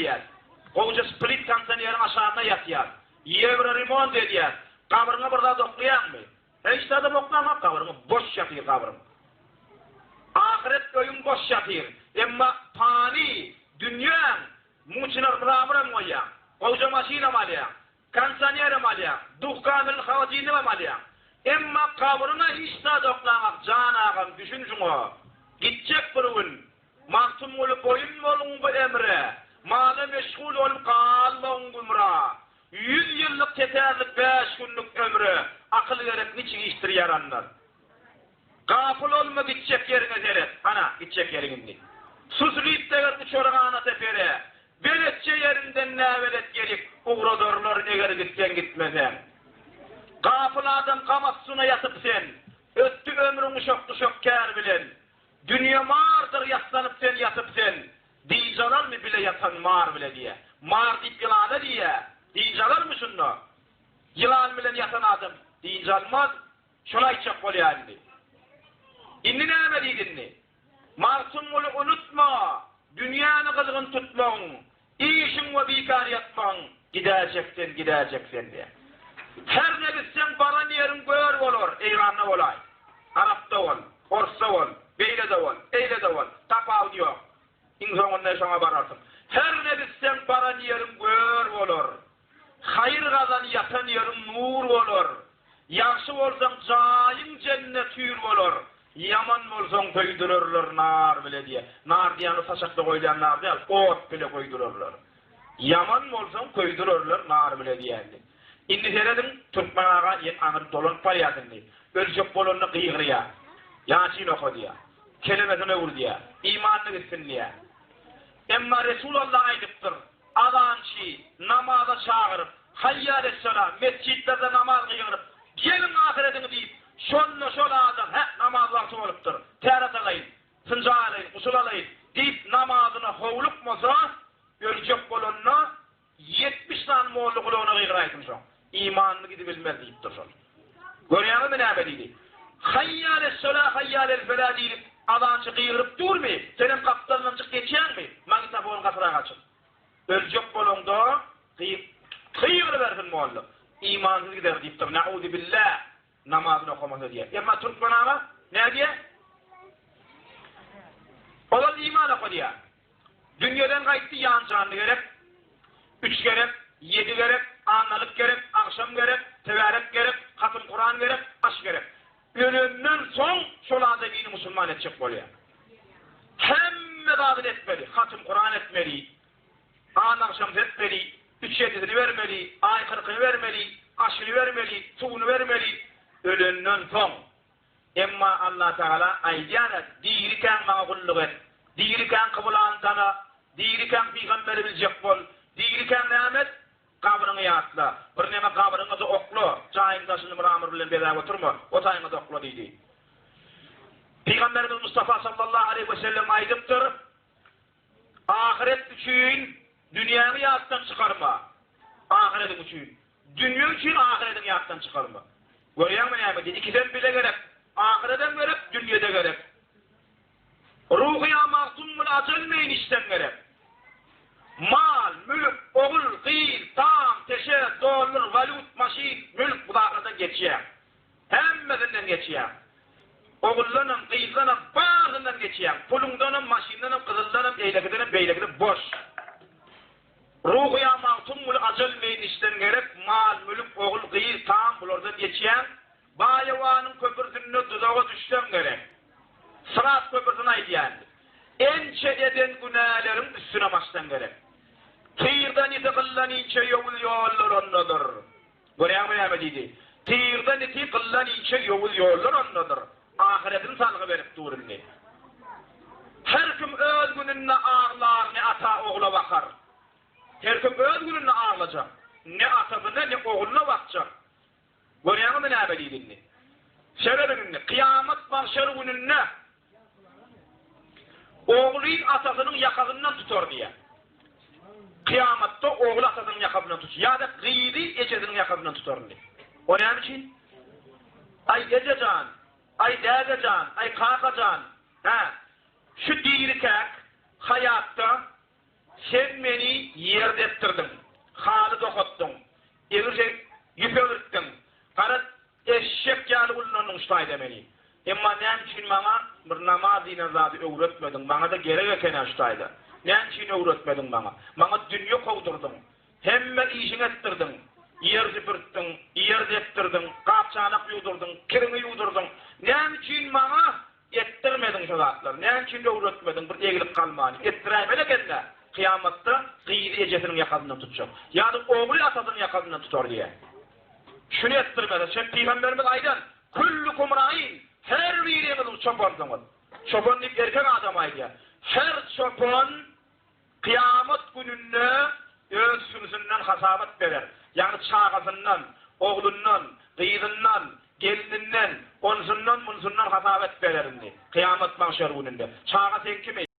diýär. Goýja split kansanýaryň aşağına ýatýar. Ýewre remont edýär. Kabrına bir zat okuyýarmy? Hiç de okuyamam kabrını. Boş ýatyr kabrym. Ahiret öýüm boş ýatyr. Emma fani dünýä muçynar bramram goýa. Goýja maşina malya. Kansanýar malya. Duhkanul hawatini malya. Emma kabryna hiç de okuyamam. Janagam düşünjüňo. Gitjek bir gün. Mahtum bolup boyun bolun bu emre. Mala meşgul olup kalmaň gumra. 100 yıllık teterlik 5 günlük ömrü akıl gerek niçin iştir yaranlar. Gafıl olma gidecek yerine deret. Ana gidecek yerinde. Suslayıp da gerdi çorağına tepere. Beletçe yerinden ne velet gerek. Uğradorlar eğer gitsen gitmesen. Gafıl adam kamatsına yatıp sen. Öttü ömrünü şoktu şok kâr bilen. Dünya mardır yaslanıp sen yatıp sen. Diycalar mı bile yatan mar bile diye. Mar deyip yılana diye. Diyincalar mı şunu? Yılan bilen yatan adam deyince almaz. Şuna içecek bol yani. İnni ne emeliydin? Masumulu unutma. Dünyanı kızgın tutman. İşin ve bikar yatman. Gideceksin diye. Her ne bitsen baran yerin gör olur. İranlı olay. Arap'ta ol. Orsa ol. Beyle de ol. Eyle de ol. Tapav diyor. İnsanın ne şuna bararsın. Her ne bitsen baran yerin gör olur. Hayır kazan yatan yerin nur olur. Yaxşı bolsaň jaýyň cennet hür olur. Yaman bolsaň köýdürürler nar bile diye. Nar diýany saçakda goýdan nar diýär, ot bile goýdururlar. Yaman bolsaň köýdürürler nar bile diýärdi. Indi seredin Türkmanaga ýet aňyr dolan parýatyny. Öljek bolanyny gyýgyrýar. Ýaşyn okudýar. Kelimesine urdyar. İmanly gitsin diýär. Emma Resulullah aýdypdyr. Adançy namaza çağırıp, hayyâles-selâ, mescitlerde namaz kıyırıp, gelin ahiretini deyip, şol adam, namaz vakti olupdur, terat alayın, sınca alayın, usul alayın, deyip namazını hovlup moza, ölecek bolonuna, 70 tane moğullu kulağına kıyıraydım şol. İmanını gidip bilmez deyipdir şol. Görüyanı mı ne beliydi? Hayyâles-selâ, hayyâles-felâ deyip, adançy kıyırıp dur mu? Senin kaptanından çık geçen mi? Magnitabon kasıra kaçın. Ölecek bolonda, kıyıgını versin mualluk. İmansız gider deyiptir. Na'udhu billah. Namazını okumasa diye. Yama Türkmenama ne diye? Olan iman oku diye. Dünyadan kayıttı yancanlı gerek. 3 gerek, 7 gerek, anlalık gerek, akşam gerek, tevarek gerek, hatım Kur'an gerek, aşk gerek. Ölümden son şolanda dini Müslüman edecek boluyor. Hemme davet etmeli. Hatım Kur'an etmeli. An akşam etmeli, 3-7'sini vermeli, ay 40'ını vermeli, aşını vermeli, tuğunu vermeli, ölünden son. Emma Allah Teala aydiyana, diriken mağulluk et, diriken kıbulan sana, diriken peygamberi bilecek bol, diriken rahmet, kabrını yatla. Bir neme kabrınızı oklu, çayın taşını mıramır bilen bedava oturma, o çayınızı oklu deydi. Peygamberimiz Mustafa sallallahu aleyhi ve sellem aydıptır, ahiret üçün, dünyanı yattan çıkarma. Ahiretin için. Dünya için ahiretin yattan çıkarma. Görüyor musun Ahmet? İkiden bile gerek. Ahireten gerek, dünyada gerek. Ruhiya mahtumul acelmeyin işten gerek. Mal, mülk, oğul, kıyıl, tam, teşe, dolar, valut, maşin, mülk bu da ahireten geçiyor. Hemmetinden geçiyor. Oğullanım, kıyıllanım, bazından geçiyor. Pulundanım, maşindanım, kızıldanım, eylekidanım, beylekidanım, boş. Ruhiya mahtumul acelmeyin işten gerek, mal, mülk, oğul, kıyıl, tam, bulardan geçiyor. Bayavanın köpürdüğünü tuzağa düşten gerek. Sırat köpürdüğüne aydiyen. En çededen günahların üstüne baştan gerek. Tıyırdan iti kıllan içe yollar ondadır. Görüyor mu ya dedi? Tıyırdan iti kıllan içe yollar ondadır. Ahiretin salgı verip durun ne? Her kim öz gününle ağlar, ne ata oğula bakar. Her kim öz gününle ağlayacak. Ne atasına ne oğluna bakacak. Görüyor mu ne dedi? Şerefinin kıyamet mahşer gününde oğlu atasının yakasından tutar diye. Kıyamette oğlu atasının yakasından tutar. Ya da gıyri eçesinin yakasından tutar diye. O ne için? Ay gececan, ay dağacan, ay kalkacan. Şu dirikak hayatta sen beni tutaydı meni. Emma näme üçin maňa bir namaz diýen zady öwretmediň, maňa da gerek eken tutaydy. Näme üçin öwretmediň maňa? Maňa dünýä kowdurdyň. Hemme işini ettirdiň. Yer süpürtdiň, yer deptirdiň, gapçanak ýudurdyň, kirimi ýudurdyň. Näme üçin maňa ettirmediň şu zatlar? Näme üçin öwretmediň? Bir egilik kalmany. Ettirämele gende. Kıyamatda gıyri ejetinin yakasından tutacak. Yani oğlu atasının yakasından tutar diye. Şunu ettirmedi. Sen Peygamberimiz aydan kullukum ra'in. Her biriniz çobansınız. Çoban deyip erkek adam aydı. Her çoban kıyamet gününde öz sürüsünden hasabet verir. Yani çağasından, oğlundan, kıyırından, gelininden, onsundan, bunsundan hasabet verir. Kıyamet mahşer gününde. Çağa sen kime?